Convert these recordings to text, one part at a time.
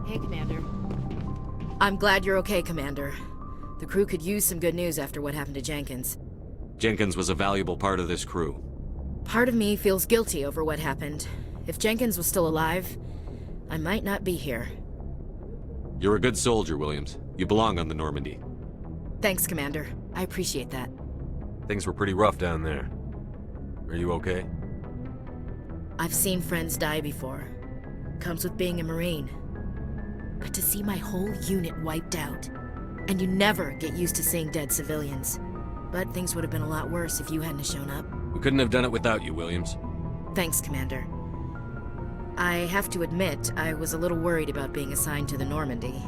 Hey, Commander. I'm glad you're okay, Commander. The crew could use some good news after what happened to Jenkins. Jenkins was a valuable part of this crew. Part of me feels guilty over what happened. If Jenkins was still alive, I might not be here. You're a good soldier, Williams. You belong on the Normandy. Thanks, Commander. I appreciate that. Things were pretty rough down there. Are you okay? I've seen friends die before. Comes with being a Marine. But to see my whole unit wiped out, and you never get used to seeing dead civilians. But things would have been a lot worse if you hadn't shown up. We couldn't have done it without you, Williams. Thanks, Commander. I have to admit, I was a little worried about being assigned to the Normandy.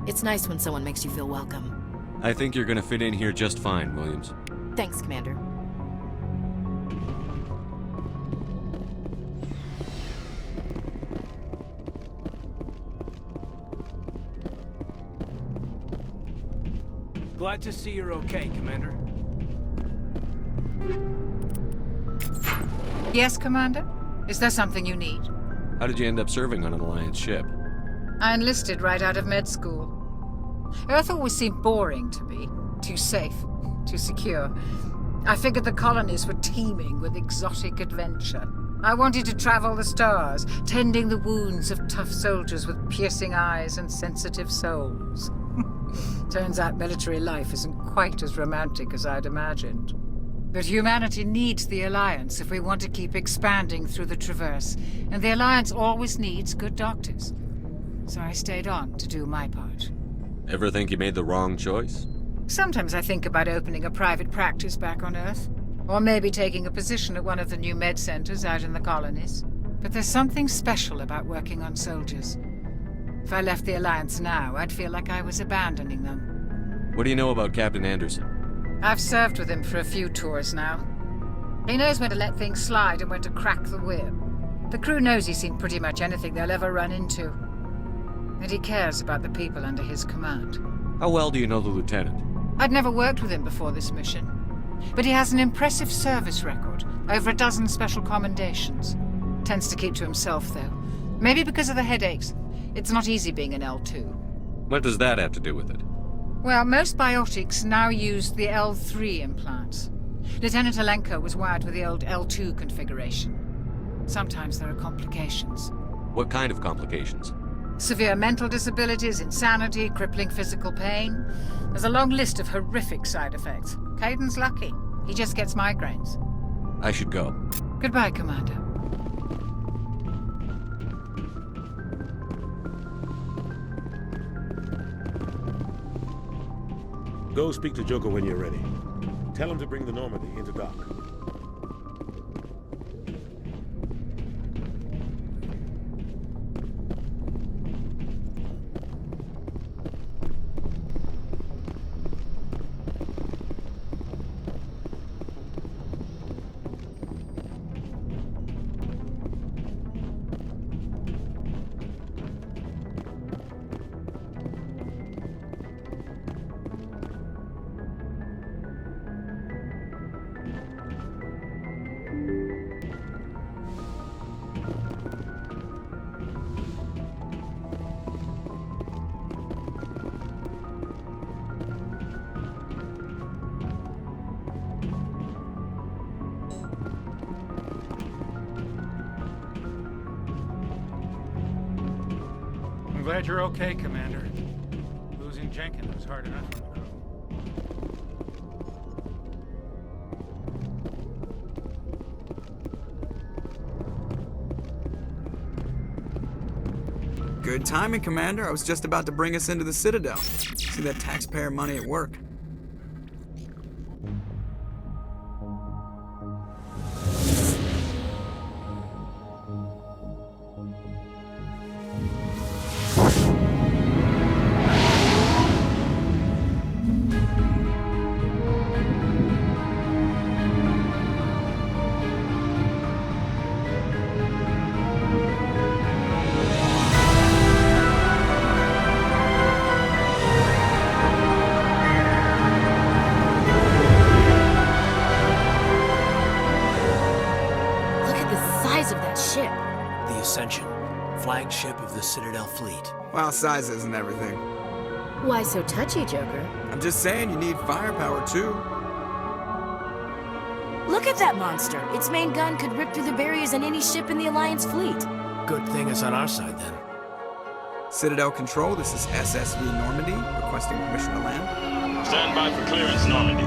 It's nice when someone makes you feel welcome. I think you're gonna fit in here just fine, Williams. Thanks, Commander. Glad to see you're okay, Commander. Yes, Commander? Is there something you need? How did you end up serving on an Alliance ship? I enlisted right out of med school. Earth always seemed boring to me. Too safe, too secure. I figured the colonies were teeming with exotic adventure. I wanted to travel the stars, tending the wounds of tough soldiers with piercing eyes and sensitive souls. Turns out military life isn't quite as romantic as I'd imagined. But humanity needs the Alliance if we want to keep expanding through the Traverse, and the Alliance always needs good doctors. So I stayed on to do my part. Ever think you made the wrong choice? Sometimes I think about opening a private practice back on Earth, or maybe taking a position at one of the new med centers out in the colonies. But there's something special about working on soldiers. If I left the Alliance now, I'd feel like I was abandoning them. What do you know about Captain Anderson? I've served with him for a few tours now. He knows when to let things slide and when to crack the whip. The crew knows he's seen pretty much anything they'll ever run into. And he cares about the people under his command. How well do you know the lieutenant? I'd never worked with him before this mission. But he has an impressive service record, over a dozen special commendations. Tends to keep to himself, though. Maybe because of the headaches. It's not easy being an L2. What does that have to do with it? Well, most biotics now use the L3 implants. Lieutenant Alenko was wired with the old L2 configuration. Sometimes there are complications. What kind of complications? Severe mental disabilities, insanity, crippling physical pain. There's a long list of horrific side effects. Caden's lucky. He just gets migraines. I should go. Goodbye, Commander. Go speak to Joker when you're ready. Tell him to bring the Normandy into dock. I'm glad you're okay, Commander. Losing Jenkins was hard enough. Good timing, Commander. I was just about to bring us into the Citadel. See that taxpayer money at work. flagship of the Citadel fleet. Well, size isn't everything. Why so touchy, Joker? I'm just saying you need firepower too. Look at that monster! Its main gun could rip through the barriers in any ship in the Alliance fleet. Good thing it's on our side, then. Citadel Control, this is SSV Normandy, requesting permission to land. Stand by for clearance, Normandy.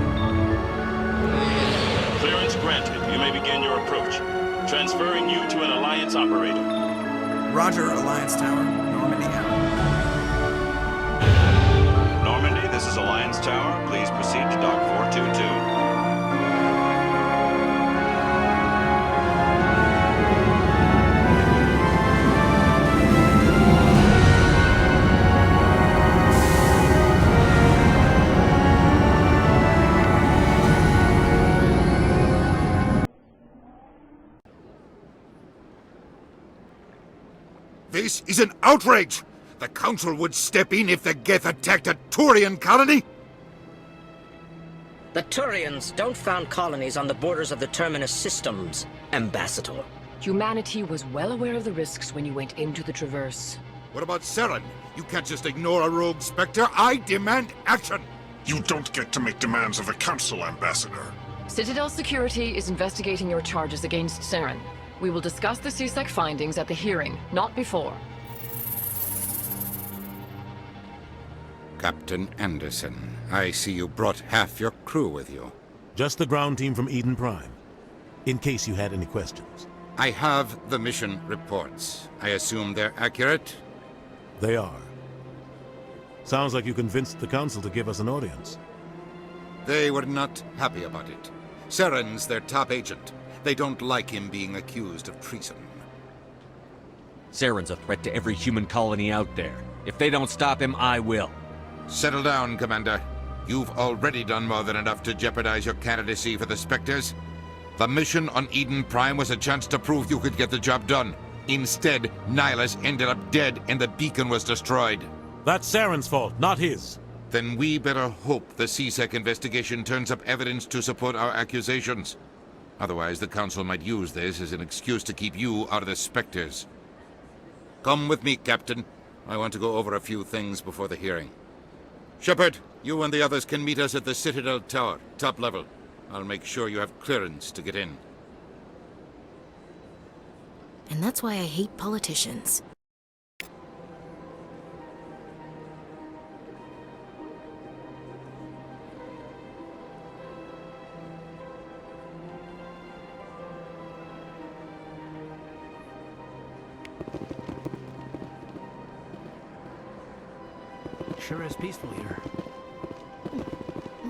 Clearance granted. You may begin your approach. Transferring you to an Alliance operator. Roger, Alliance Tower, Normandy out. Normandy, this is Alliance Tower. Please proceed to Dock 422. This is an outrage! The Council would step in if the Geth attacked a Turian colony? The Turians don't found colonies on the borders of the Terminus systems, Ambassador. Humanity was well aware of the risks when you went into the Traverse. What about Saren? You can't just ignore a rogue Spectre. I demand action! You don't get to make demands of the Council, Ambassador. Citadel Security is investigating your charges against Saren. We will discuss the CSEC findings at the hearing, not before. Captain Anderson, I see you brought half your crew with you. Just the ground team from Eden Prime, in case you had any questions. I have the mission reports. I assume they're accurate? They are. Sounds like you convinced the Council to give us an audience. They were not happy about it. Saren's their top agent. They don't like him being accused of treason. Saren's a threat to every human colony out there. If they don't stop him, I will. Settle down, Commander. You've already done more than enough to jeopardize your candidacy for the Spectres. The mission on Eden Prime was a chance to prove you could get the job done. Instead, Nihilus ended up dead and the beacon was destroyed. That's Saren's fault, not his. Then we better hope the CSEC investigation turns up evidence to support our accusations. Otherwise, the Council might use this as an excuse to keep you out of the Spectres. Come with me, Captain. I want to go over a few things before the hearing. Shepard, you and the others can meet us at the Citadel Tower, top level. I'll make sure you have clearance to get in. And that's why I hate politicians. Sure is peaceful here.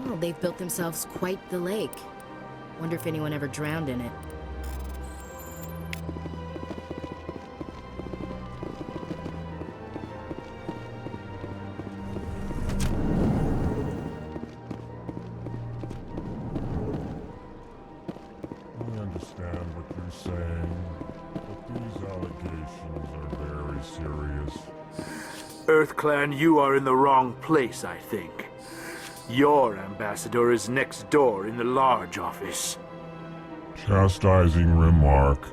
Well, they've built themselves quite the lake. Wonder if anyone ever drowned in it. I understand what you're saying, but these allegations are very serious. EarthClan, you are in the wrong place, I think. Your ambassador is next door in the large office. Chastising remark.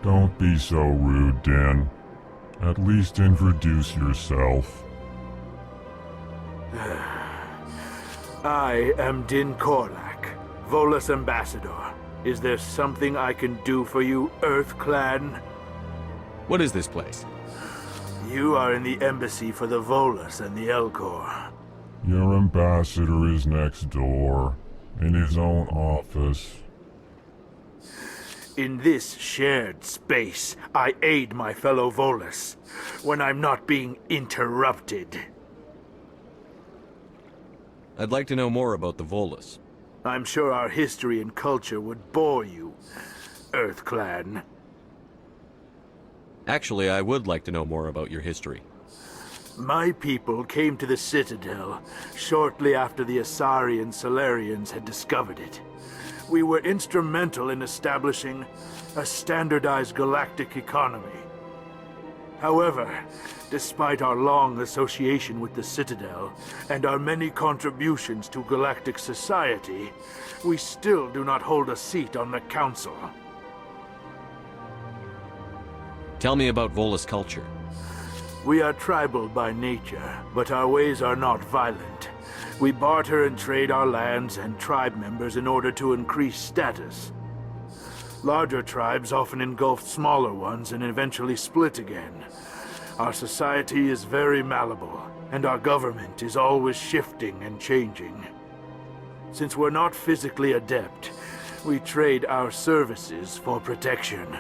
Don't be so rude, Dan. At least introduce yourself. I am Din Korlak, Volus ambassador. Is there something I can do for you, EarthClan? What is this place? You are in the embassy for the Volus and the Elcor. Your ambassador is next door, in his own office. In this shared space, I aid my fellow Volus, when I'm not being interrupted. I'd like to know more about the Volus. I'm sure our history and culture would bore you, EarthClan. Actually, I would like to know more about your history. My people came to the Citadel shortly after the Asari Solarians had discovered it. We were instrumental in establishing a standardized galactic economy. However, despite our long association with the Citadel and our many contributions to galactic society, we still do not hold a seat on the Council. Tell me about Volus culture. We are tribal by nature, but our ways are not violent. We barter and trade our lands and tribe members in order to increase status. Larger tribes often engulf smaller ones and eventually split again. Our society is very malleable, and our government is always shifting and changing. Since we're not physically adept, we trade our services for protection.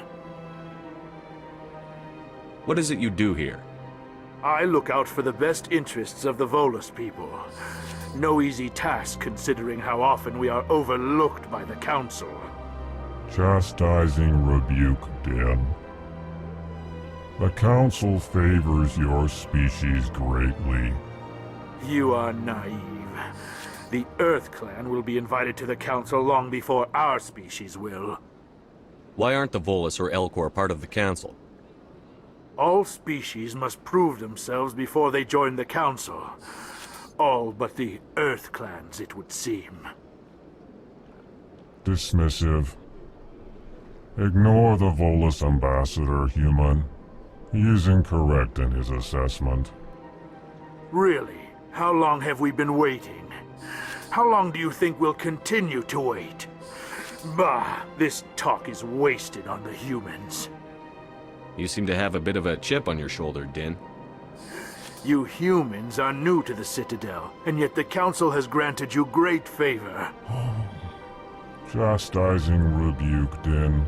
What is it you do here? I look out for the best interests of the Volus people. No easy task considering how often we are overlooked by the Council. Chastising rebuke, Din. The Council favors your species greatly. You are naive. The Earth Clan will be invited to the Council long before our species will. Why aren't the Volus or Elcor part of the Council? All species must prove themselves before they join the Council. All but the Earth Clans, it would seem. Dismissive. Ignore the Volus ambassador, human. He is incorrect in his assessment. Really? How long have we been waiting? How long do you think we'll continue to wait? Bah, this talk is wasted on the humans. You seem to have a bit of a chip on your shoulder, Din. You humans are new to the Citadel, and yet the Council has granted you great favor. Chastising rebuke, Din.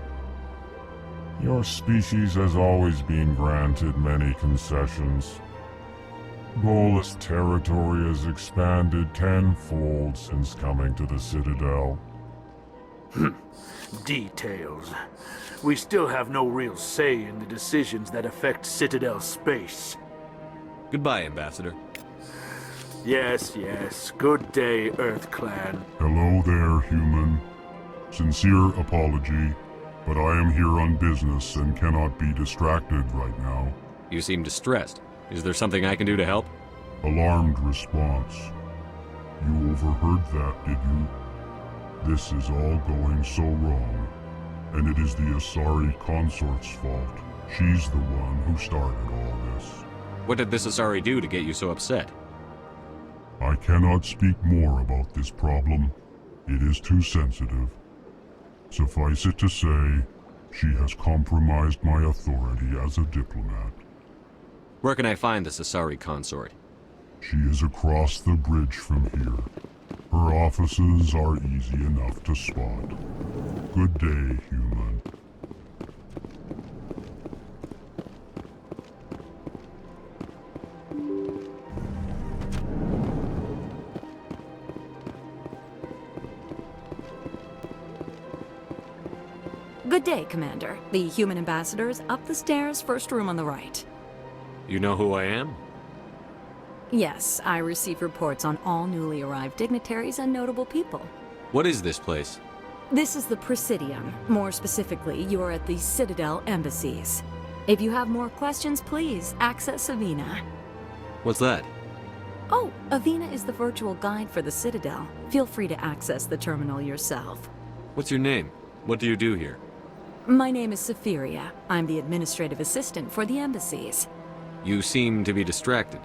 Your species has always been granted many concessions. Volus territory has expanded tenfold since coming to the Citadel. Details. We still have no real say in the decisions that affect Citadel space. Goodbye, Ambassador. Yes, yes. Good day, Earth Clan. Hello there, human. Sincere apology, but I am here on business and cannot be distracted right now. You seem distressed. Is there something I can do to help? Alarmed response. You overheard that, did you? This is all going so wrong, and it is the Asari consort's fault. She's the one who started all this. What did this Asari do to get you so upset? I cannot speak more about this problem. It is too sensitive. Suffice it to say, she has compromised my authority as a diplomat. Where can I find this Asari consort? She is across the bridge from here. Her offices are easy enough to spot. Good day, human. Good day, Commander. The human ambassador is up the stairs, first room on the right. You know who I am? Yes, I receive reports on all newly arrived dignitaries and notable people. What is this place? This is the Presidium. More specifically, you are at the Citadel embassies. If you have more questions, please access Avina. What's that? Oh, Avina is the virtual guide for the Citadel. Feel free to access the terminal yourself. What's your name? What do you do here? My name is Safiria. I'm the administrative assistant for the embassies. You seem to be distracted.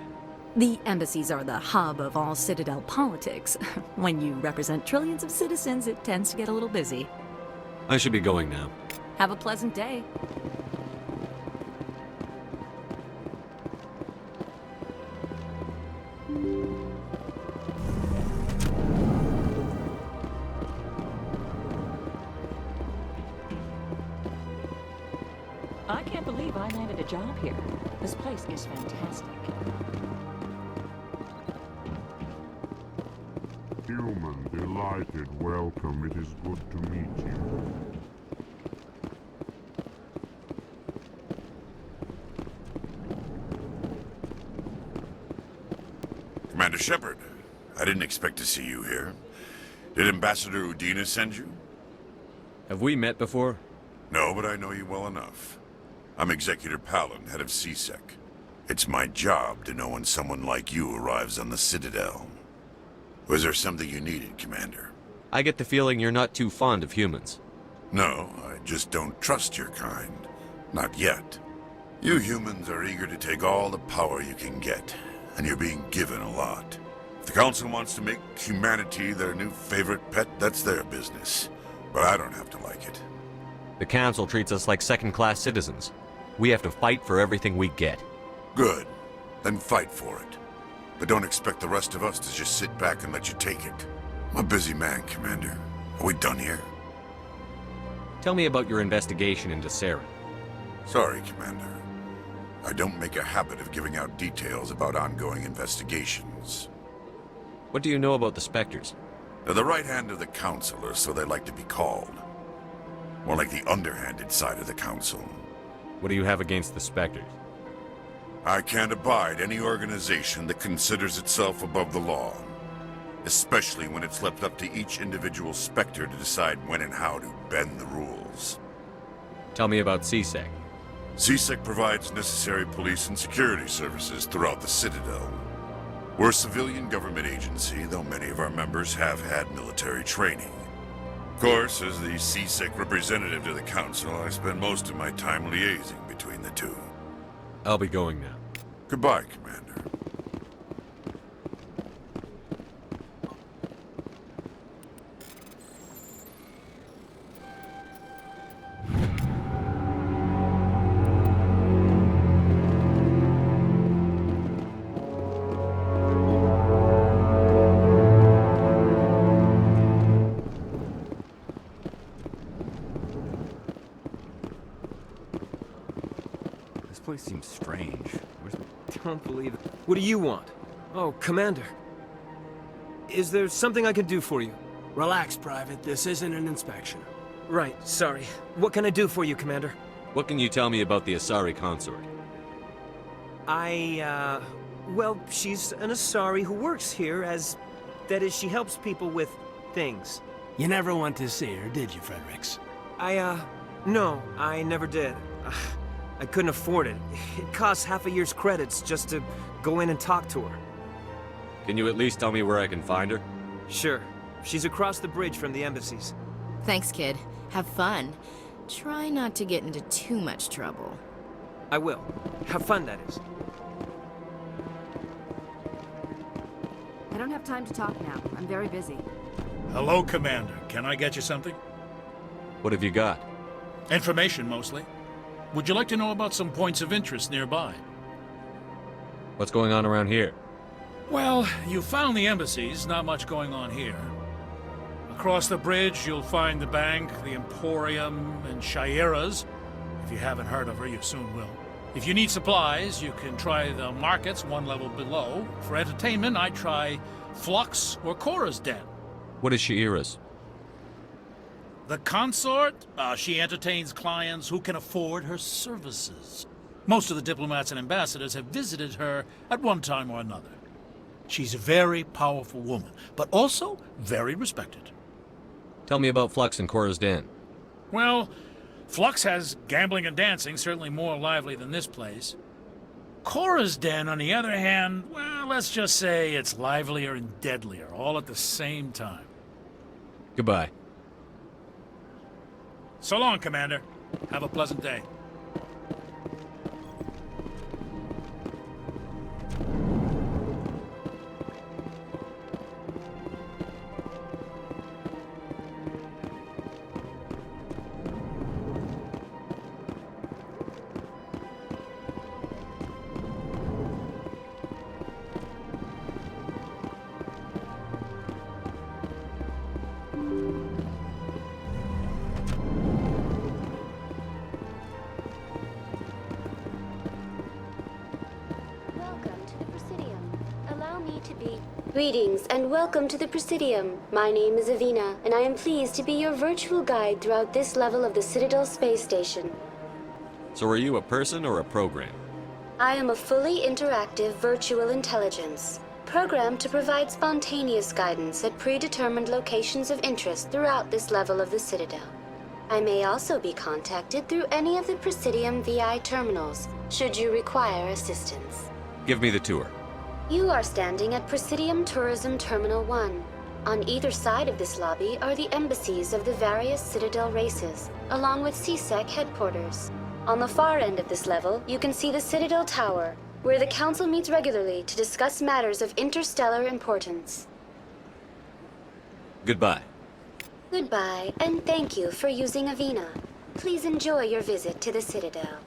The embassies are the hub of all Citadel politics. When you represent trillions of citizens, it tends to get a little busy. I should be going now. Have a pleasant day. I can't believe I landed a job here. This place is fantastic. Human, delighted, welcome. It is good to meet you. Commander Shepard, I didn't expect to see you here. Did Ambassador Udina send you? Have we met before? No, but I know you well enough. I'm Executor Palin, head of CSEC. It's my job to know when someone like you arrives on the Citadel. Was there something you needed, Commander? I get the feeling you're not too fond of humans. No, I just don't trust your kind. Not yet. You humans are eager to take all the power you can get, and you're being given a lot. If the Council wants to make humanity their new favorite pet, that's their business. But I don't have to like it. The Council treats us like second-class citizens. We have to fight for everything we get. Good. Then fight for it. But don't expect the rest of us to just sit back and let you take it. I'm a busy man, Commander. Are we done here? Tell me about your investigation into Saren. Sorry, Commander. I don't make a habit of giving out details about ongoing investigations. What do you know about the Spectres? They're the right hand of the Council, or so they like to be called. More like the underhanded side of the Council. What do you have against the Spectres? I can't abide any organization that considers itself above the law. Especially when it's left up to each individual Spectre to decide when and how to bend the rules. Tell me about CSEC. CSEC provides necessary police and security services throughout the Citadel. We're a civilian government agency, though many of our members have had military training. Of course, as the CSEC representative to the Council, I spend most of my time liaising between the two. I'll be going now. Goodbye, Commander. This place seems strange. Don't believe it. What do you want? Oh, Commander. Is there something I can do for you? Relax, Private. This isn't an inspection. Right, sorry. What can I do for you, Commander? What can you tell me about the Asari consort? Well, she's an Asari who works here as... That is, she helps people with things. You never went to see her, did you, Fredericks? No, I never did. I couldn't afford it. It costs half a year's credits just to go in and talk to her. Can you at least tell me where I can find her? Sure. She's across the bridge from the embassies. Thanks, kid. Have fun. Try not to get into too much trouble. I will. Have fun, that is. I don't have time to talk now. I'm very busy. Hello, Commander. Can I get you something? What have you got? Information, mostly. Would you like to know about some points of interest nearby? What's going on around here? Well, you found the embassies, not much going on here. Across the bridge, you'll find the bank, the Emporium, and Shaira's. If you haven't heard of her, you soon will. If you need supplies, you can try the markets one level below. For entertainment, I'd try Flux or Cora's Den. What is Shaira's? The consort? She entertains clients who can afford her services. Most of the diplomats and ambassadors have visited her at one time or another. She's a very powerful woman, but also very respected. Tell me about Flux and Cora's Den. Well, Flux has gambling and dancing, certainly more lively than this place. Cora's Den, on the other hand, well, let's just say it's livelier and deadlier, all at the same time. Goodbye. So long, Commander. Have a pleasant day. Greetings and welcome to the Presidium. My name is Avina, and I am pleased to be your virtual guide throughout this level of the Citadel space station. So are you a person or a program? I am a fully interactive virtual intelligence, programmed to provide spontaneous guidance at predetermined locations of interest throughout this level of the Citadel. I may also be contacted through any of the Presidium VI terminals, should you require assistance. Give me the tour. You are standing at Presidium Tourism Terminal 1. On either side of this lobby are the embassies of the various Citadel races, along with CSEC headquarters. On the far end of this level, you can see the Citadel Tower, where the Council meets regularly to discuss matters of interstellar importance. Goodbye. Goodbye, and thank you for using Avina. Please enjoy your visit to the Citadel.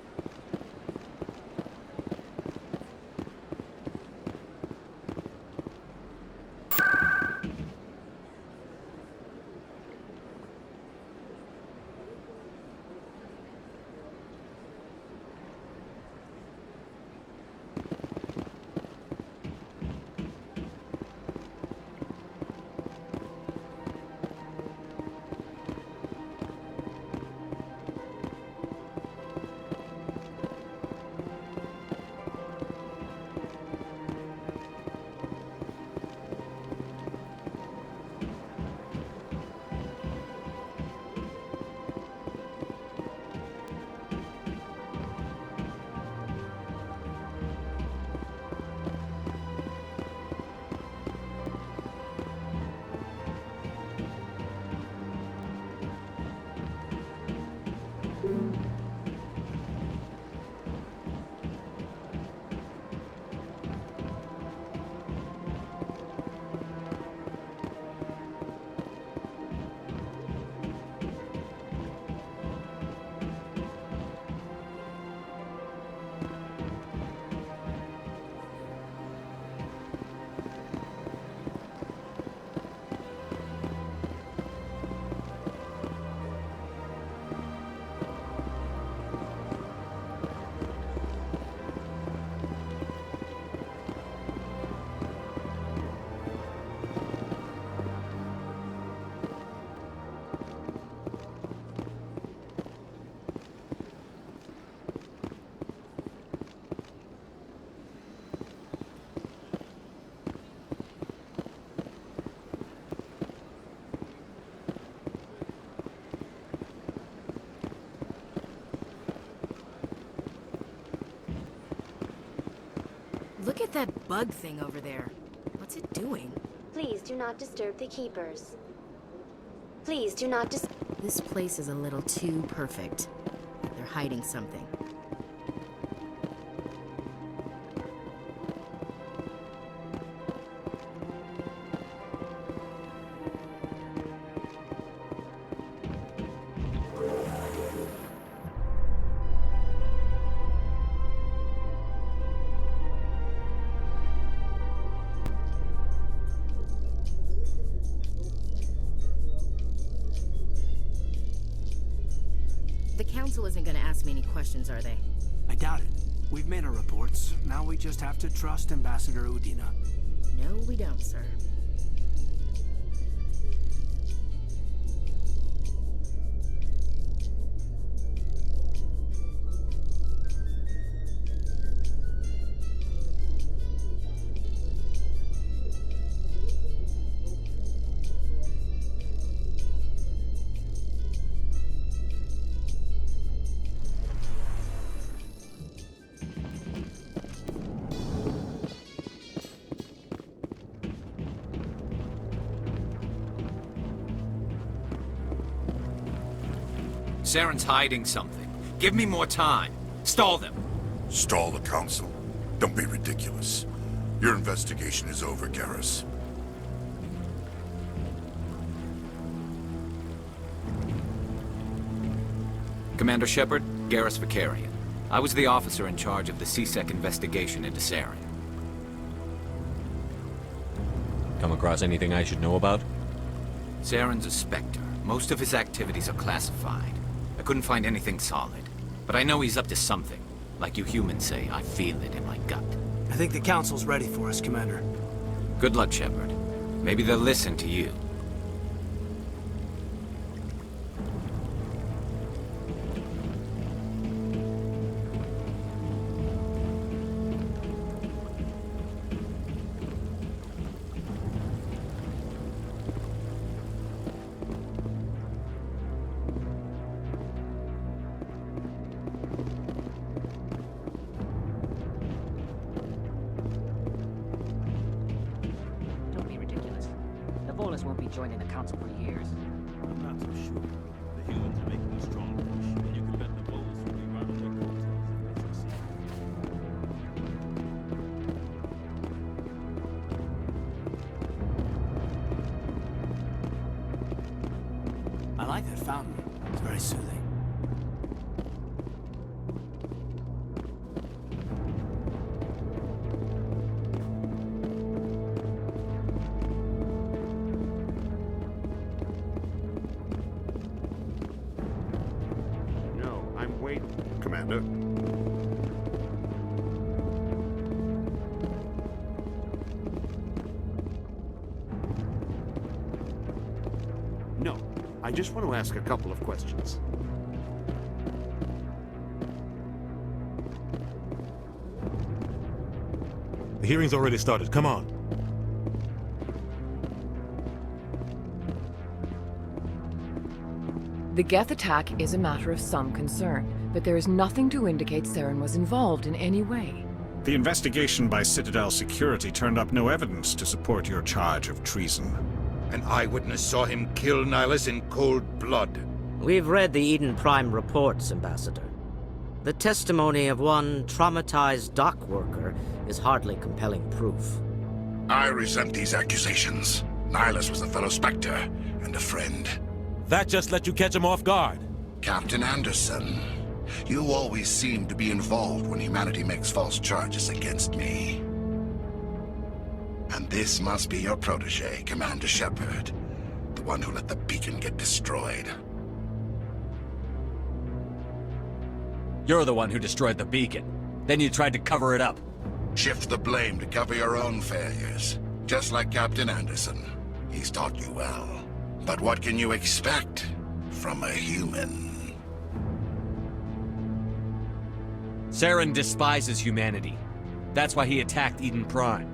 Look at that bug thing over there. What's it doing? Please do not disturb the Keepers. Please do not This place is a little too perfect. They're hiding something. The Council isn't gonna ask me any questions, are they? I doubt it. We've made our reports. Now we just have to trust Ambassador Udina. No, we don't, sir. Saren's hiding something. Give me more time. Stall them. Stall the Council? Don't be ridiculous. Your investigation is over, Garrus. Commander Shepard, Garrus Batarian. I was the officer in charge of the CSEC investigation into Saren. Come across anything I should know about? Saren's a Spectre. Most of his activities are classified. I couldn't find anything solid. But I know he's up to something. Like you humans say, I feel it in my gut. I think the Council's ready for us, Commander. Good luck, Shepard. Maybe they'll listen to you. Won't be joining the Council for years. I'm not so sure. The humans are making a strong push, and you can bet the Volus will be rather like that fountain. It's very soothing. No, I'm waiting, Commander. No, I just want to ask a couple of questions. The hearing's already started. Come on. The Geth attack is a matter of some concern, but there is nothing to indicate Saren was involved in any way. The investigation by Citadel security turned up no evidence to support your charge of treason. An eyewitness saw him kill Nihilus in cold blood. We've read the Eden Prime reports, Ambassador. The testimony of one traumatized dock worker is hardly compelling proof. I resent these accusations. Nihilus was a fellow Spectre and a friend. That just let you catch him off guard. Captain Anderson, you always seem to be involved when humanity makes false charges against me. And this must be your protege, Commander Shepard, the one who let the beacon get destroyed. You're the one who destroyed the beacon. Then you tried to cover it up. Shift the blame to cover your own failures. Just like Captain Anderson. He's taught you well. But what can you expect from a human? Saren despises humanity. That's why he attacked Eden Prime.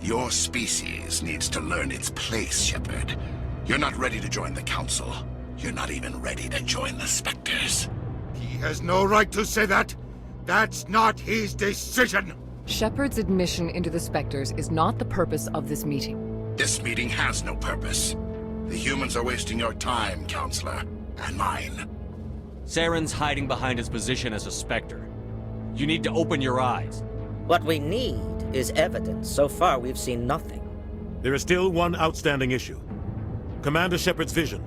Your species needs to learn its place, Shepard. You're not ready to join the Council. You're not even ready to join the Spectres. He has no right to say that. That's not his decision. Shepard's admission into the Spectres is not the purpose of this meeting. This meeting has no purpose. The humans are wasting your time, Counselor, and mine. Saren's hiding behind his position as a Spectre. You need to open your eyes. What we need is evidence. So far, we've seen nothing. There is still one outstanding issue. Commander Shepard's vision.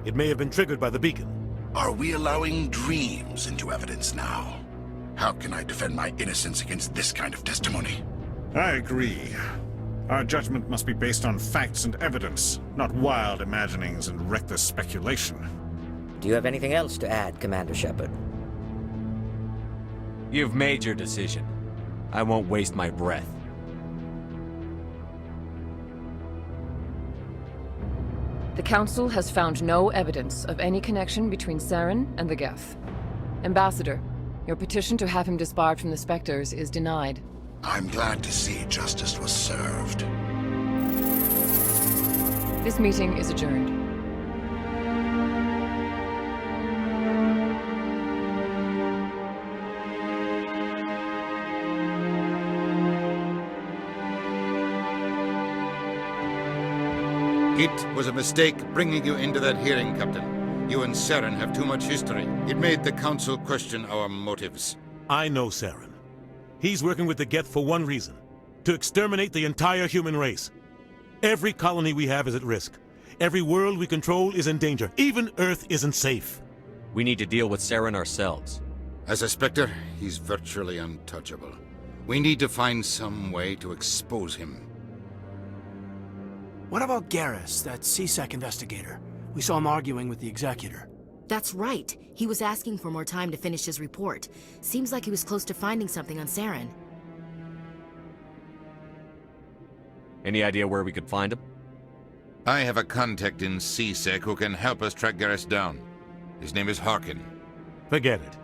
It may have been triggered by the beacon. Are we allowing dreams into evidence now? How can I defend my innocence against this kind of testimony? I agree. Our judgment must be based on facts and evidence, not wild imaginings and reckless speculation. Do you have anything else to add, Commander Shepard? You've made your decision. I won't waste my breath. The Council has found no evidence of any connection between Saren and the Geth. Ambassador, your petition to have him disbarred from the Spectres is denied. I'm glad to see justice was served. This meeting is adjourned. It was a mistake bringing you into that hearing, Captain. You and Saren have too much history. It made the Council question our motives. I know Saren. He's working with the Geth for one reason. To exterminate the entire human race. Every colony we have is at risk. Every world we control is in danger. Even Earth isn't safe. We need to deal with Saren ourselves. As a Spectre, he's virtually untouchable. We need to find some way to expose him. What about Garrus, that CSEC investigator? We saw him arguing with the Executor. That's right. He was asking for more time to finish his report. Seems like he was close to finding something on Saren. Any idea where we could find him? I have a contact in CSEC who can help us track Garrus down. His name is Harkin. Forget it.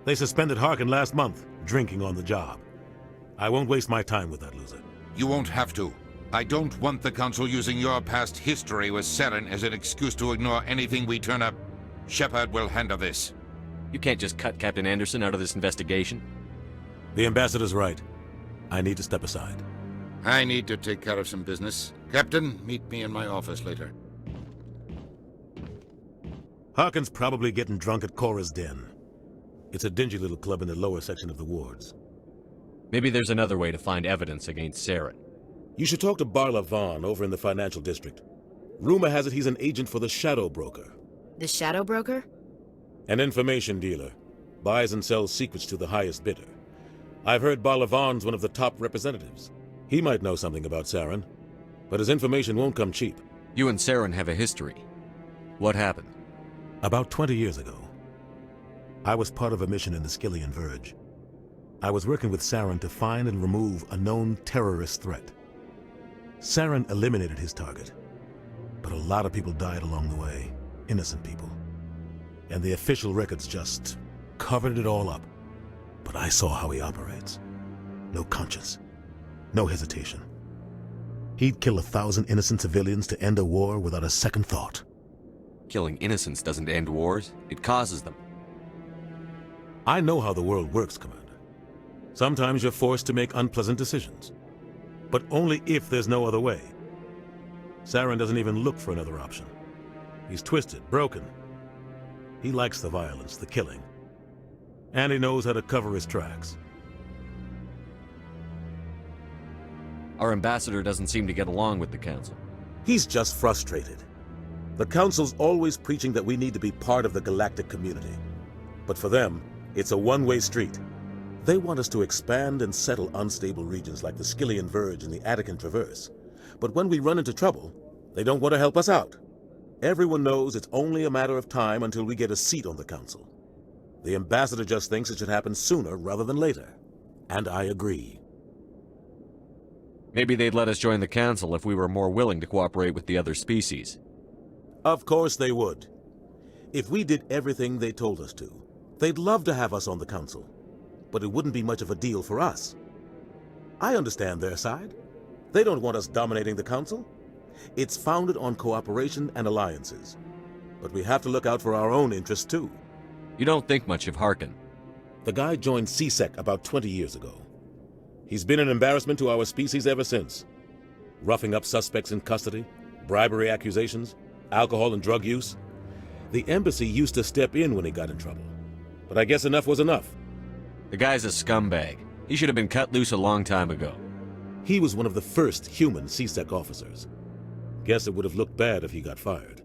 They suspended Harkin last month, drinking on the job. I won't waste my time with that loser. You won't have to. I don't want the Council using your past history with Saren as an excuse to ignore anything we turn up. Shepard will handle this. You can't just cut Captain Anderson out of this investigation. The Ambassador's right. I need to step aside. I need to take care of some business. Captain, meet me in my office later. Harkin's probably getting drunk at Cora's Den. It's a dingy little club in the lower section of the wards. Maybe there's another way to find evidence against Saren. You should talk to Barla Vaughn over in the financial district. Rumor has it he's an agent for the Shadow Broker. The Shadow Broker? An information dealer. Buys and sells secrets to the highest bidder. I've heard Barlavan's one of the top representatives. He might know something about Saren, but his information won't come cheap. You and Saren have a history. What happened? About 20 years ago, I was part of a mission in the Skillian Verge. I was working with Saren to find and remove a known terrorist threat. Saren eliminated his target, but a lot of people died along the way, innocent people. And the official records just covered it all up. But I saw how he operates. No conscience, no hesitation. He'd kill 1,000 innocent civilians to end a war without a second thought. Killing innocents doesn't end wars, it causes them. I know how the world works, Commander. Sometimes you're forced to make unpleasant decisions, but only if there's no other way. Saren doesn't even look for another option. He's twisted, broken. He likes the violence, the killing, and he knows how to cover his tracks. Our ambassador doesn't seem to get along with the Council. He's just frustrated. The Council's always preaching that we need to be part of the galactic community. But for them, it's a one-way street. They want us to expand and settle unstable regions like the Skillian Verge and the Attican Traverse. But when we run into trouble, they don't want to help us out. Everyone knows it's only a matter of time until we get a seat on the Council. The ambassador just thinks it should happen sooner rather than later. And I agree. Maybe they'd let us join the Council if we were more willing to cooperate with the other species. Of course they would. If we did everything they told us to, they'd love to have us on the Council. But it wouldn't be much of a deal for us. I understand their side. They don't want us dominating the Council. It's founded on cooperation and alliances. But we have to look out for our own interests too. You don't think much of Harkin. The guy joined CSEC about 20 years ago. He's been an embarrassment to our species ever since. Roughing up suspects in custody, bribery accusations, alcohol and drug use. The embassy used to step in when he got in trouble. But I guess enough was enough. The guy's a scumbag. He should have been cut loose a long time ago. He was one of the first human CSEC officers. Guess it would have looked bad if he got fired.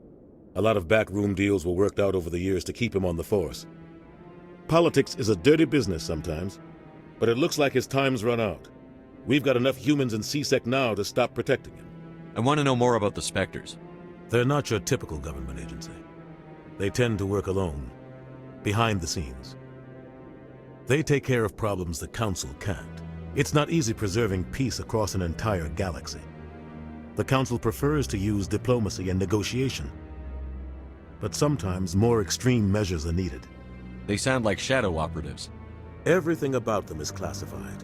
A lot of backroom deals were worked out over the years to keep him on the force. Politics is a dirty business sometimes, but it looks like his time's run out. We've got enough humans in CSEC now to stop protecting him. I want to know more about the Spectres. They're not your typical government agency. They tend to work alone, behind the scenes. They take care of problems the Council can't. It's not easy preserving peace across an entire galaxy. The Council prefers to use diplomacy and negotiation. But sometimes more extreme measures are needed. They sound like shadow operatives. Everything about them is classified.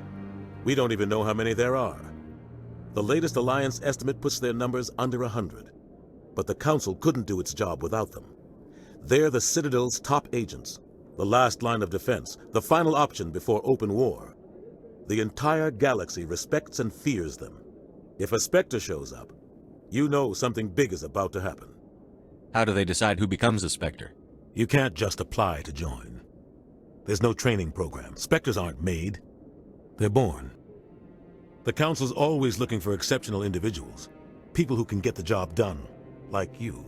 We don't even know how many there are. The latest Alliance estimate puts their numbers under 100. But the Council couldn't do its job without them. They're the Citadel's top agents, the last line of defense, the final option before open war. The entire galaxy respects and fears them. If a Spectre shows up, you know something big is about to happen. How do they decide who becomes a Spectre? You can't just apply to join. There's no training program. Spectres aren't made. They're born. The Council's always looking for exceptional individuals. People who can get the job done, like you.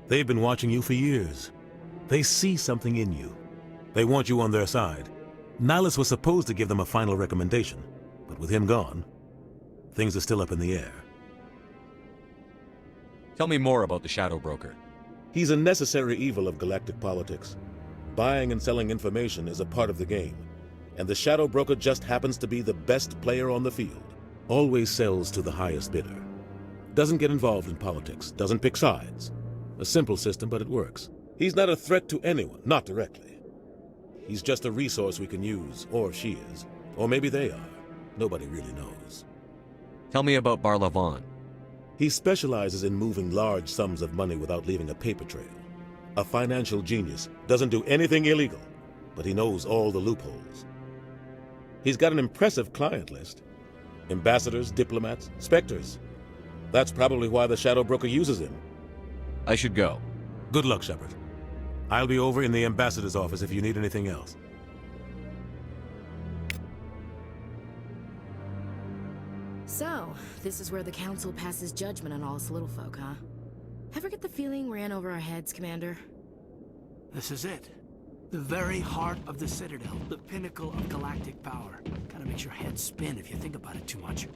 They've been watching you for years. They see something in you. They want you on their side. Nihilus was supposed to give them a final recommendation, but with him gone, things are still up in the air. Tell me more about the Shadow Broker. He's a necessary evil of galactic politics. Buying and selling information is a part of the game, and the Shadow Broker just happens to be the best player on the field. Always sells to the highest bidder. Doesn't get involved in politics, doesn't pick sides. A simple system, but it works. He's not a threat to anyone, not directly. He's just a resource we can use, or she is. Or maybe they are. Nobody really knows. Tell me about Barlavan. He specializes in moving large sums of money without leaving a paper trail. A financial genius, doesn't do anything illegal, but he knows all the loopholes. He's got an impressive client list. Ambassadors, diplomats, Spectres. That's probably why the Shadow Broker uses him. I should go. Good luck, Shepard. I'll be over in the ambassador's office if you need anything else. So, this is where the Council passes judgment on all us little folk, huh? Ever get the feeling we're in over our heads, Commander? This is it. The very heart of the Citadel, the pinnacle of galactic power. Kinda makes your head spin if you think about it too much.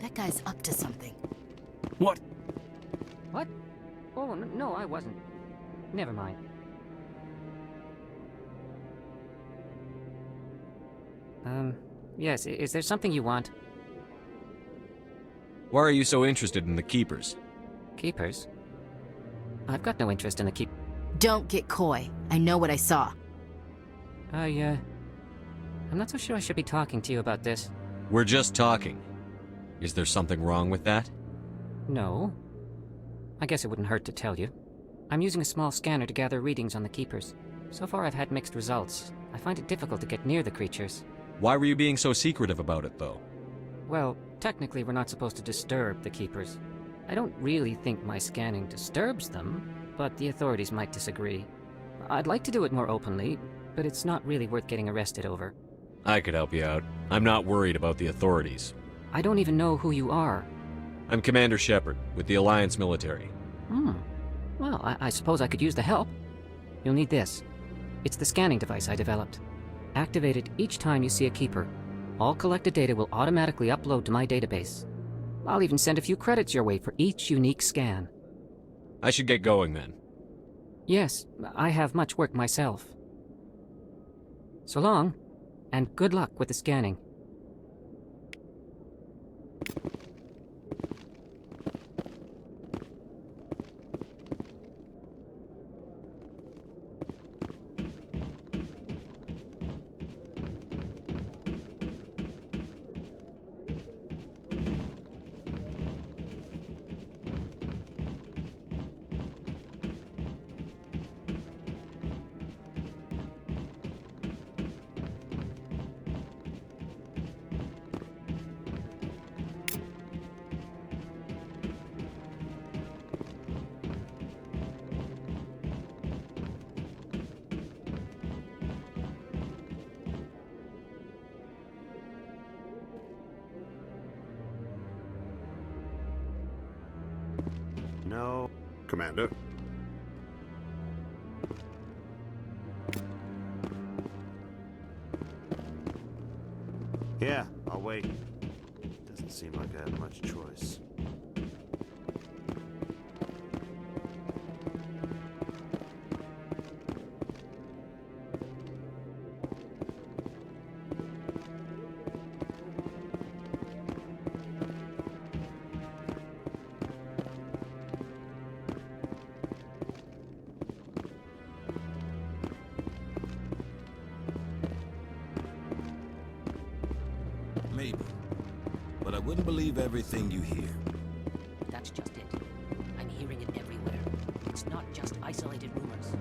That guy's up to something. What? What? Oh, no, I wasn't. Never mind. Yes, is there something you want? Why are you so interested in the Keepers? Keepers? I've got no interest in the Don't get coy. I know what I saw. I'm not so sure I should be talking to you about this. We're just talking. Is there something wrong with that? No. I guess it wouldn't hurt to tell you. I'm using a small scanner to gather readings on the Keepers. So far I've had mixed results. I find it difficult to get near the creatures. Why were you being so secretive about it, though? Well, technically we're not supposed to disturb the Keepers. I don't really think my scanning disturbs them, but the authorities might disagree. I'd like to do it more openly, but it's not really worth getting arrested over. I could help you out. I'm not worried about the authorities. I don't even know who you are. I'm Commander Shepard, with the Alliance military. Well, I suppose I could use the help. You'll need this. It's the scanning device I developed. Activate it each time you see a Keeper. All collected data will automatically upload to my database. I'll even send a few credits your way for each unique scan. I should get going then. Yes, I have much work myself. So long, and good luck with the scanning. No. Commander? Yeah, I'll wait. Doesn't seem like I have much choice. Maybe. But I wouldn't believe everything you hear. That's just it. I'm hearing it everywhere. It's not just isolated rumors.